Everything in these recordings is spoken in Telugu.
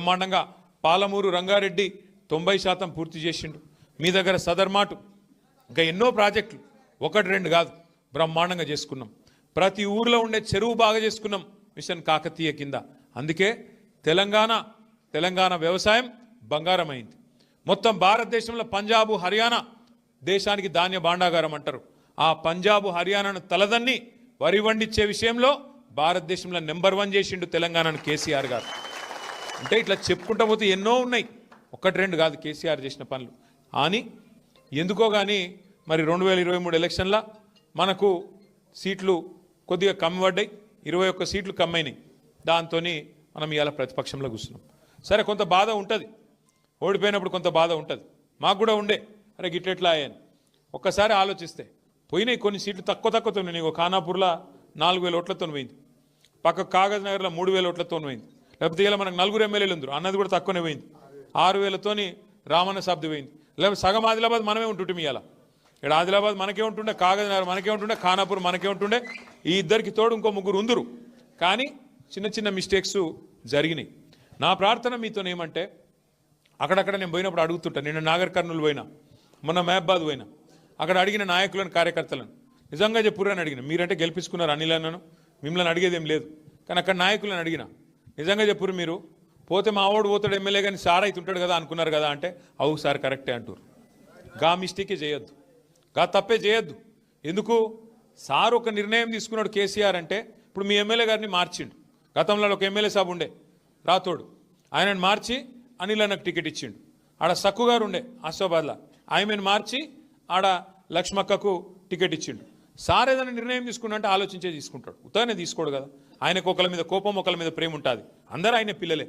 బ్రహ్మాండంగా పాలమూరు రంగారెడ్డి 90% పూర్తి చేసిండు. మీ దగ్గర సదర్మాటు ఇంకా ఎన్నో ప్రాజెక్టులు ఒకటి రెండు కాదు బ్రహ్మాండంగా చేసుకున్నాం. ప్రతి ఊర్లో ఉండే చెరువు బాగా చేసుకున్నాం మిషన్ కాకతీయ కింద. అందుకే తెలంగాణ వ్యవసాయం బంగారమైంది. మొత్తం భారతదేశంలో పంజాబ్ హర్యానా దేశానికి ధాన్య భాండాగారం అంటారు. ఆ పంజాబ్ హర్యానాను తలదన్ని వరి వండించే విషయంలో భారతదేశంలో నెంబర్ 1 చేసిండు తెలంగాణను కేసీఆర్ గారు. అంటే ఇట్లా చెప్పుకుంటా పోతే ఎన్నో ఉన్నాయి, ఒకటి రెండు కాదు కేసీఆర్ చేసిన పనులు. అని ఎందుకో కానీ మరి 2023 ఎలక్షన్ల మనకు సీట్లు కొద్దిగా కమ్మి పడ్డాయి, 21 సీట్లు కమ్మైనాయి. దాంతో మనం ఇవాళ ప్రతిపక్షంలో కూర్చున్నాం. సరే కొంత బాధ ఉంటుంది, ఓడిపోయినప్పుడు కొంత బాధ ఉంటుంది. మాకు కూడా ఉండే, అరే గిట్లెట్లా అయ్యాను. ఒక్కసారి ఆలోచిస్తే పోయినాయి కొన్ని సీట్లు తక్కువతో ఉన్నాయి. ఖానాపూర్లో 4000 ఓట్లతో పోయింది, పక్క కాగజ్ నగర్లో 3000 ఓట్లతో పోయింది. లేకపోతే ఇలా మనకు 4 ఎమ్మెల్యేలు ఉందరు, అన్నది కూడా తక్కువనే పోయింది. 6000తోని రామన్న సబ్ది పోయింది. లేకపోతే సగం ఆదిలాబాద్ మనమే ఉంటుంటే ఇవాళ. ఇక్కడ ఆదిలాబాద్ మనకే ఉంటుండే, కాగజ్ నగర్ మనకే ఉంటుండే, ఖానాపూర్ మనకే ఉంటుండే. ఈ ఇద్దరికి తోడు ఇంకో ముగ్గురు ఉందరు. కానీ చిన్న మిస్టేక్స్ జరిగినాయి. నా ప్రార్థన మీతో ఏమంటే, అక్కడక్కడ నేను పోయినప్పుడు అడుగుతుంటా. నిన్న నాగర్ కర్నూలు పోయినా, మొన్న మహబాద్ పోయినా. అక్కడ అడిగిన నాయకులను కార్యకర్తలను నిజంగా చెప్పురని అడిగిన. మీరంటే గెలిపించుకున్నారు అనిల్ అన్నను, మిమ్మల్ని అడిగేదేం లేదు. కానీ అక్కడ నాయకులను అడిగిన, నిజంగా చెప్పురు మీరు పోతే మా వాడు పోతాడు ఎమ్మెల్యే కానీ సార్ అవుతుంటాడు కదా అనుకున్నారు కదా అంటే, అవు సార్ కరెక్టే అంటారు. గా మిస్టేకే చేయొద్దు, గా తప్పే చేయొద్దు. ఎందుకు సార్ ఒక నిర్ణయం తీసుకున్నాడు కేసీఆర్ అంటే, ఇప్పుడు మీ ఎమ్మెల్యే గారిని మార్చిండు. గతంలో ఒక ఎమ్మెల్యే సాబ్ ఉండే రాతోడు, ఆయనను మార్చి అనిల్ అన్నకు టికెట్ ఇచ్చిండు. ఆడ సక్కు గారు ఉండే ఆసిఫాబాద్లో, ఆయనను మార్చి ఆడ లక్ష్మక్కకు టికెట్ ఇచ్చిండు. సార్ ఏదైనా నిర్ణయం తీసుకున్నా అంటే ఆలోచించే తీసుకుంటాడు, ఉత్తగానే తీసుకోడు కదా. ఆయనకు ఒకళ్ళ మీద కోపం, ఒకళ్ళ మీద ప్రేమ ఉంటుంది. అందరూ ఆయన పిల్లలే.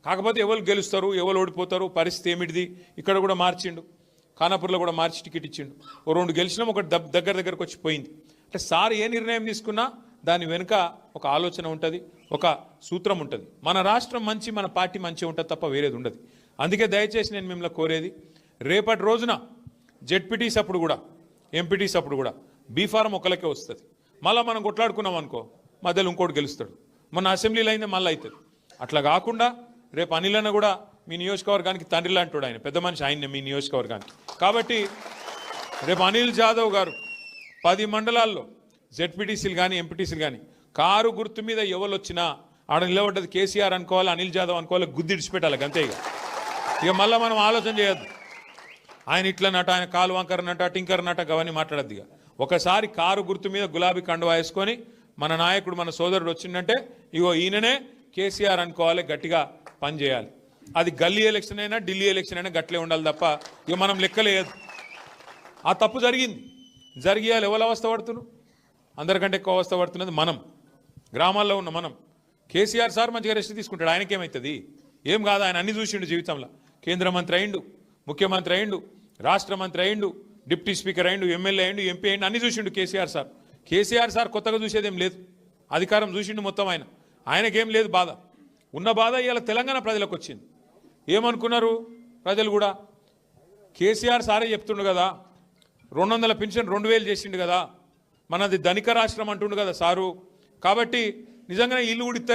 కాకపోతే ఎవరు గెలుస్తారు, ఎవరు ఓడిపోతారు, పరిస్థితి ఏమిటిది. ఇక్కడ కూడా మార్చిండు, ఖానాపూర్లో కూడా మార్చి టికెట్ ఇచ్చిండు. ఓ 2 గెలిచినాం, ఒకటి దగ్గరకు వచ్చి పోయింది. అంటే సార్ ఏ నిర్ణయం తీసుకున్నా దాని వెనుక ఒక ఆలోచన ఉంటుంది, ఒక సూత్రం ఉంటుంది. మన రాష్ట్రం మంచి, మన పార్టీ మంచి ఉంటుంది తప్ప వేరేది ఉండదు. అందుకే దయచేసి నేను మిమ్మల్ని కోరేది, రేపటి రోజున జెడ్పీటీస్ అప్పుడు కూడా, ఎంపీటీస్ అప్పుడు కూడా బీఫారం ఒకరికే వస్తుంది. మళ్ళీ మనం కొట్లాడుకున్నాం అనుకో, మధ్యలో ఇంకోటి గెలుస్తాడు. మొన్న అసెంబ్లీలో అయిందే మళ్ళీ అవుతుంది. అట్లా కాకుండా రేపు అనిల్ అన్న కూడా మీ నియోజకవర్గానికి తండ్రి లాంటి ఆయన, పెద్ద మనిషి ఆయన్నే మీ నియోజకవర్గానికి. కాబట్టి రేపు అనిల్ జాదవ్ గారు 10 మండలాల్లో జెడ్పీటీసీలు కానీ ఎంపీటీసీలు కానీ కారు గుర్తు మీద ఎవరు వచ్చినా ఆడ నిలబడ్డది కేసీఆర్ అనుకోవాలి, అనిల్ జాదవ్ అనుకోవాలి, గుద్ది ఇడిచిపెట్టాలి అంతే. ఇక మళ్ళీ మనం ఆలోచన చేయొద్దు, ఆయన ఇట్లనట, ఆయన కాలు వంకరనట, టింకర్నట, అవన్నీ మాట్లాడద్దు. ఇక ఒకసారి కారు గుర్తు మీద గులాబీ కండువా వేసుకొని మన నాయకుడు, మన సోదరుడు వచ్చిందంటే ఇగో ఈయననే కేసీఆర్ అనుకోవాలి, గట్టిగా పనిచేయాలి. అది గల్లీ ఎలక్షన్ అయినా ఢిల్లీ ఎలక్షన్ అయినా గట్లే ఉండాలి తప్ప ఇక మనం లెక్కలేదు. ఆ తప్పు జరిగింది, జరిగేయాలి. ఎవరు అవస్థ పడుతున్నారు? అందరికంటే ఎక్కువ అవస్థ పడుతున్నది మనం, గ్రామాల్లో ఉన్న మనం. కేసీఆర్ సార్ మంచిగా రెస్ట్ తీసుకుంటాడు, ఆయనకేమవుతుంది? ఏం కాదు, ఆయన అన్ని చూసిండు జీవితంలో. కేంద్ర మంత్రి అయిండు, ముఖ్యమంత్రి అయిండు, రాష్ట్ర మంత్రి అయిండు, డిప్యూటీ స్పీకర్ అయిండు, ఎమ్మెల్యే అయిండు, ఎంపీ అయిండు, అన్ని చూసిండు కేసీఆర్ సార్. కేసీఆర్ సార్ కొత్తగా చూసేదేం లేదు, అధికారం చూసిండు మొత్తం. ఆయనకేం లేదు బాధ. ఉన్న బాధ ఇవాళ తెలంగాణ ప్రజలకు వచ్చింది. ఏమనుకున్నారు ప్రజలు కూడా? కేసీఆర్ సారే చెప్తుండు కదా, 200 పెన్షన్ 2000 చేసిండు కదా, మనది ధనిక రాష్ట్రం అంటుండు కదా సారు. కాబట్టి నిజంగానే ఇల్లు కూడా